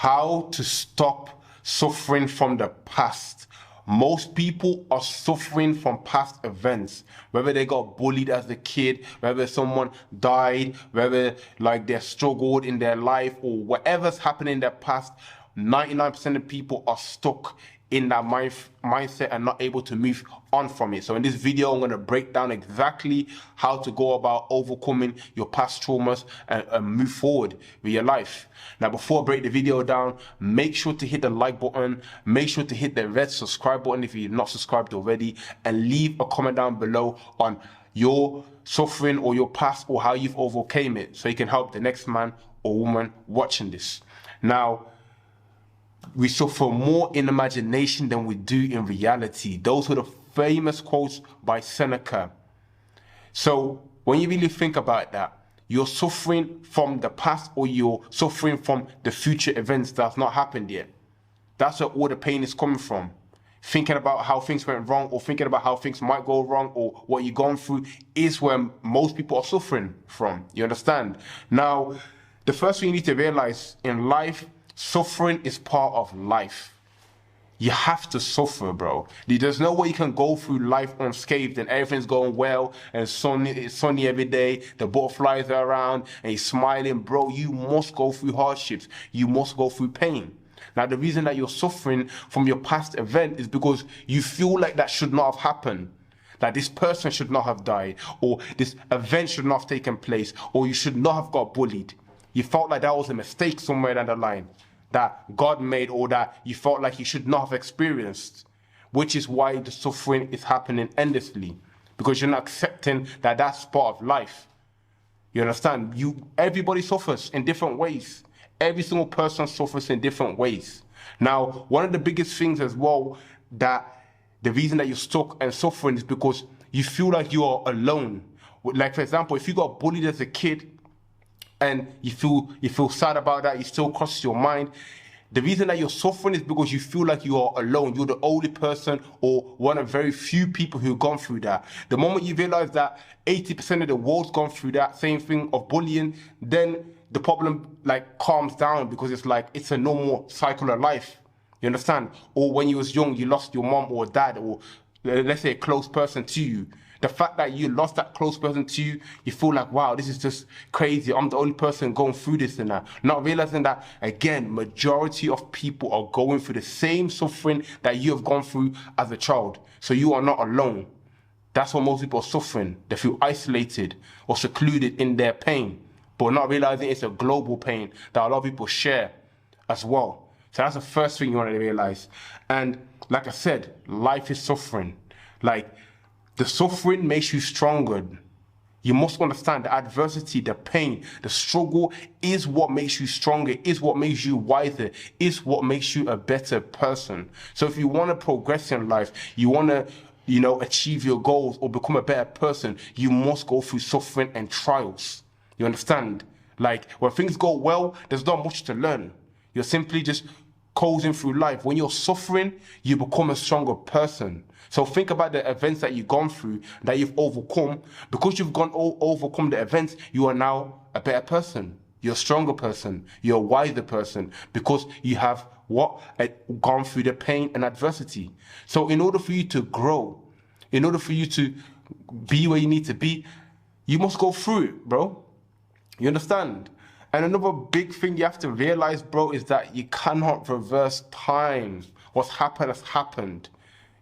How to stop suffering from the past. Most people are suffering from past events, whether they got bullied as a kid, whether someone died, whether like they struggled in their life or whatever's happened in their past. 99% of people are stuck in that mindset and not able to move on from it. So in this video, I'm going to break down exactly how to go about overcoming your past traumas and move forward with your life. Now, before I break the video down, make sure to hit the like button, make sure to hit the red subscribe button if you're not subscribed already, and leave a comment down below on your suffering or your past or how you've overcame it, so you can help the next man or woman watching this. Now, we suffer more in imagination than we do in reality. Those were the famous quotes by Seneca. So when you really think about that, you're suffering from the past or you're suffering from the future events that's not happened yet. That's where all the pain is coming from. Thinking about how things went wrong or thinking about how things might go wrong or what you've gone through is where most people are suffering from. You understand? Now, the first thing you need to realize in life, suffering is part of life. You have to suffer, bro. There's no way you can go through life unscathed and everything's going well and it's sunny every day, the butterflies are around and you're smiling. Bro, you must go through hardships. You must go through pain. Now, the reason that you're suffering from your past event is because you feel like that should not have happened. That this person should not have died, or this event should not have taken place, or you should not have got bullied. You felt like that was a mistake somewhere down the line that God made, or that you felt like you should not have experienced, which is why the suffering is happening endlessly, because you're not accepting that that's part of life. You understand? Everybody suffers in different ways. Every single person suffers in different ways. Now, one of the biggest things as well, that the reason that you're stuck and suffering is because you feel like you are alone. Like, for example, if you got bullied as a kid, and you feel sad about that, you still crosses your mind. The reason that you're suffering is because you feel like you are alone. You're the only person or one of very few people who've gone through that. The moment you realize that 80% of the world's gone through that same thing of bullying, then the problem like calms down, because it's like it's a normal cycle of life. You understand? Or when you was young, you lost your mom or dad, or let's say a close person to you. The fact that you lost that close person to you, you feel like, wow, this is just crazy. I'm the only person going through this and that. Not realizing that, again, majority of people are going through the same suffering that you have gone through as a child. So you are not alone. That's what most people are suffering. They feel isolated or secluded in their pain, but not realizing it's a global pain that a lot of people share as well. So that's the first thing you want to realize. And like I said, life is suffering. Like, the suffering makes you stronger. You must understand the adversity, the pain, the struggle is what makes you stronger, is what makes you wiser, is what makes you a better person. So if you want to progress in life, you want to, achieve your goals or become a better person, you must go through suffering and trials. You understand? Like, when things go well, there's not much to learn. You're simply just coasting through life. When you're suffering, you become a stronger person. So think about the events that you've gone through, that you've overcome. Because you've overcome the events, you are now a better person. You're a stronger person. You're a wiser person, because you have gone through the pain and adversity. So in order for you to grow, in order for you to be where you need to be, you must go through it, bro. You understand? And another big thing you have to realize, bro, is that you cannot reverse time. What's happened has happened.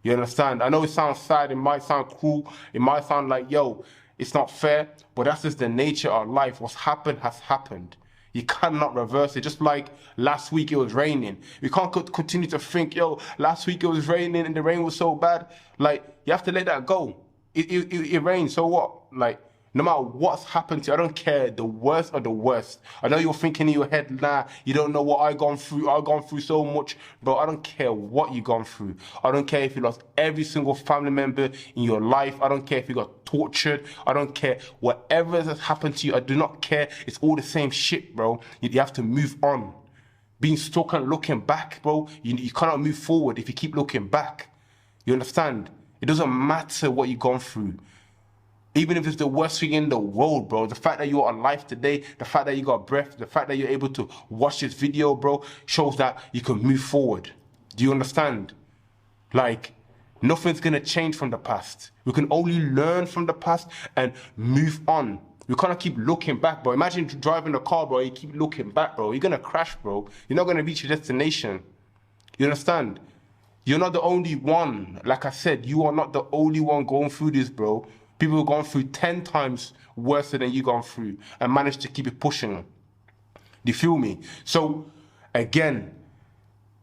You understand? I know it sounds sad, it might sound cruel, it might sound like, yo, it's not fair, but that's just the nature of life. What's happened has happened. You cannot reverse it. Just like last week it was raining. You can't continue to think, yo, last week it was raining and the rain was so bad. Like, you have to let that go. It rained, so what? Like, no matter what's happened to you, I don't care, the worst of the worst. I know you're thinking in your head, nah, you don't know what I've gone through. I've gone through so much. Bro, I don't care what you've gone through. I don't care if you lost every single family member in your life. I don't care if you got tortured. I don't care. Whatever has happened to you, I do not care. It's all the same shit, bro. You have to move on. Being stuck and looking back, bro, you cannot move forward if you keep looking back. You understand? It doesn't matter what you've gone through. Even if it's the worst thing in the world, bro, the fact that you're alive today, the fact that you got breath, the fact that you're able to watch this video, bro, shows that you can move forward. Do you understand? Like, nothing's gonna change from the past. We can only learn from the past and move on. We can't keep looking back, bro. Imagine driving a car, bro, you keep looking back, bro. You're gonna crash, bro. You're not gonna reach your destination. You understand? You're not the only one. Like I said, you are not the only one going through this, bro. People have gone through 10 times worse than you gone through and managed to keep it pushing. Do you feel me? So, again,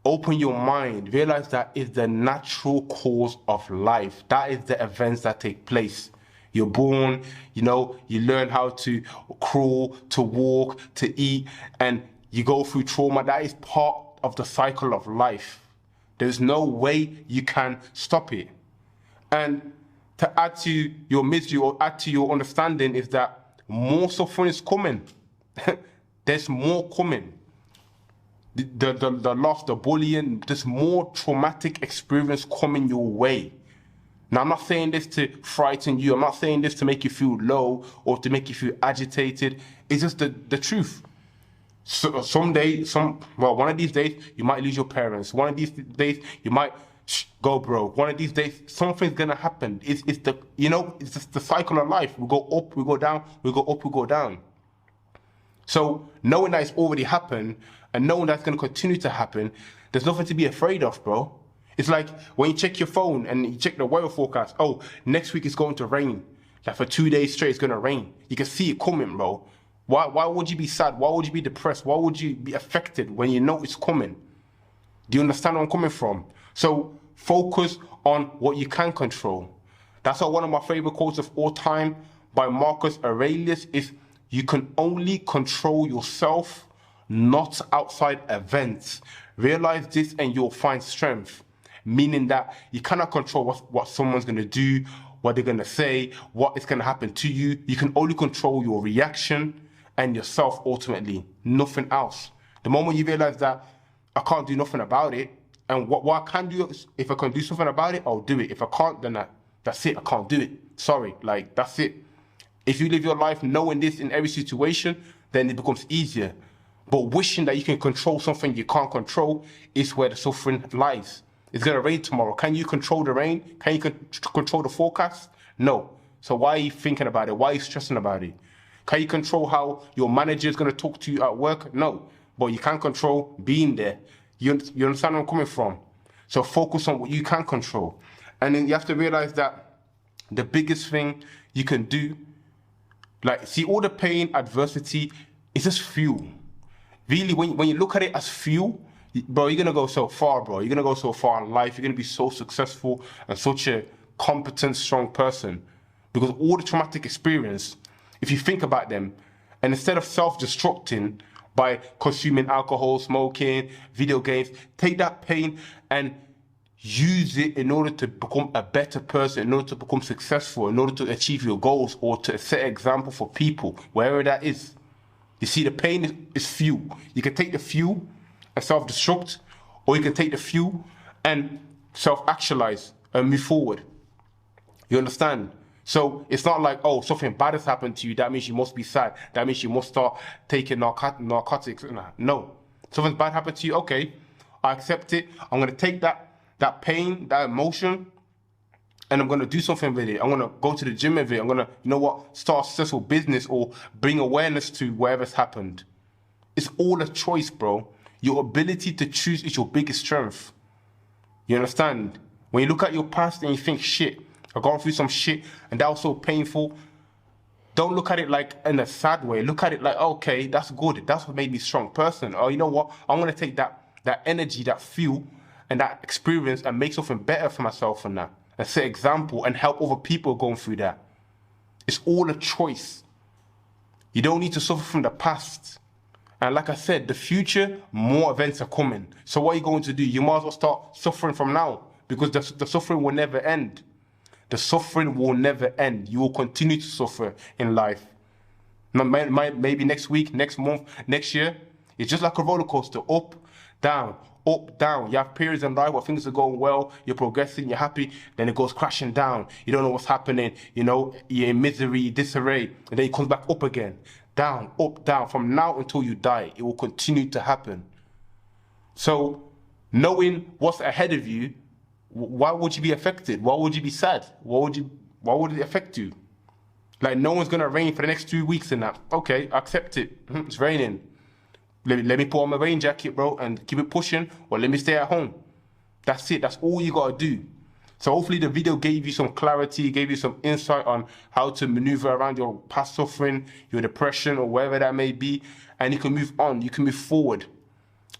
open your mind. Realize that is the natural course of life. That is the events that take place. You're born, you know, you learn how to crawl, to walk, to eat, and you go through trauma. That is part of the cycle of life. There's no way you can stop it. And to add to your misery or add to your understanding is that more suffering is coming. There's more coming. The loss, the bullying, there's more traumatic experience coming your way. Now, I'm not saying this to frighten you. I'm not saying this to make you feel low or to make you feel agitated. It's just the truth. So, one of these days, you might lose your parents. One of these days, you might go broke. One of these days, something's gonna happen. It's just the cycle of life. We go up, we go down, we go up, we go down. So knowing that it's already happened and knowing that's gonna continue to happen, there's nothing to be afraid of, bro. It's like when you check your phone and you check the weather forecast. Oh, next week it's going to rain. Like for 2 days straight, it's gonna rain. You can see it coming, bro. Why would you be sad? Why would you be depressed? Why would you be affected when you know it's coming? Do you understand where I'm coming from? So focus on what you can control. That's why one of my favorite quotes of all time by Marcus Aurelius is, you can only control yourself, not outside events. Realize this and you'll find strength. Meaning that you cannot control what someone's gonna do, what they're gonna say, what is gonna happen to you. You can only control your reaction and yourself ultimately, nothing else. The moment you realize that I can't do nothing about it, and what I can do, if I can do something about it, I'll do it. If I can't, then that's it, I can't do it. Sorry, like, that's it. If you live your life knowing this in every situation, then it becomes easier. But wishing that you can control something you can't control is where the suffering lies. It's gonna rain tomorrow. Can you control the rain? Can you control the forecast? No. So why are you thinking about it? Why are you stressing about it? Can you control how your manager is gonna talk to you at work? No. But you can control being there. You understand where I'm coming from? So focus on what you can control. And then you have to realize that the biggest thing you can do, like, see, all the pain, adversity, is just fuel. Really, when you look at it as fuel, bro, you're gonna go so far, bro. You're gonna go so far in life. You're gonna be so successful and such a competent, strong person. Because all the traumatic experience, if you think about them, and instead of self-destructing by consuming alcohol, smoking, video games, take that pain and use it in order to become a better person, in order to become successful, in order to achieve your goals or to set an example for people, wherever that is. You see, the pain is fuel. You can take the fuel and self-destruct, or you can take the fuel and self-actualize and move forward. You understand? So it's not like, oh, something bad has happened to you, that means you must be sad. That means you must start taking narcotics. No. Something bad happened to you, okay, I accept it. I'm gonna take that pain, that emotion, and I'm gonna do something with it. I'm gonna go to the gym with it. I'm gonna, you know what, start a successful business or bring awareness to whatever's happened. It's all a choice, bro. Your ability to choose is your biggest strength. You understand? When you look at your past and you think, shit, I've gone through some shit and that was so painful, don't look at it like in a sad way. Look at it like, okay, that's good. That's what made me a strong person. Or you know what? I'm gonna take that energy, that fuel, and that experience and make something better for myself from that. And set example and help other people going through that. It's all a choice. You don't need to suffer from the past. And like I said, the future, more events are coming. So what are you going to do? You might as well start suffering from now, because the suffering will never end. The suffering will never end. You will continue to suffer in life. Maybe next week, next month, next year. It's just like a roller coaster, up down, up, down. You have periods in life where things are going well, you're progressing, you're happy, then it goes crashing down. You don't know what's happening, you know, you're in misery, disarray, and then it comes back up again. Down, up, down. From now until you die, it will continue to happen. So, knowing what's ahead of you, why would you be affected? Why would you be sad? Why would it affect you? Like, no one's gonna rain for the next 2 weeks and that. Okay, accept it. It's raining. Let me put on my rain jacket, bro, and keep it pushing, or let me stay at home. That's it. That's all you gotta do. So hopefully the video gave you some clarity, gave you some insight on how to maneuver around your past suffering, your depression, or wherever that may be, and you can move on. You can move forward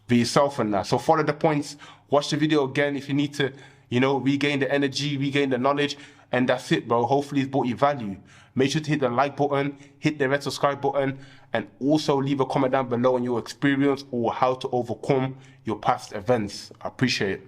for yourself and that. So follow the points. Watch the video again if you need to, you know, regain the energy, regain the knowledge, and that's it, bro. Hopefully it's brought you value. Make sure to hit the like button, hit the red subscribe button, and also leave a comment down below on your experience or how to overcome your past events. I appreciate it.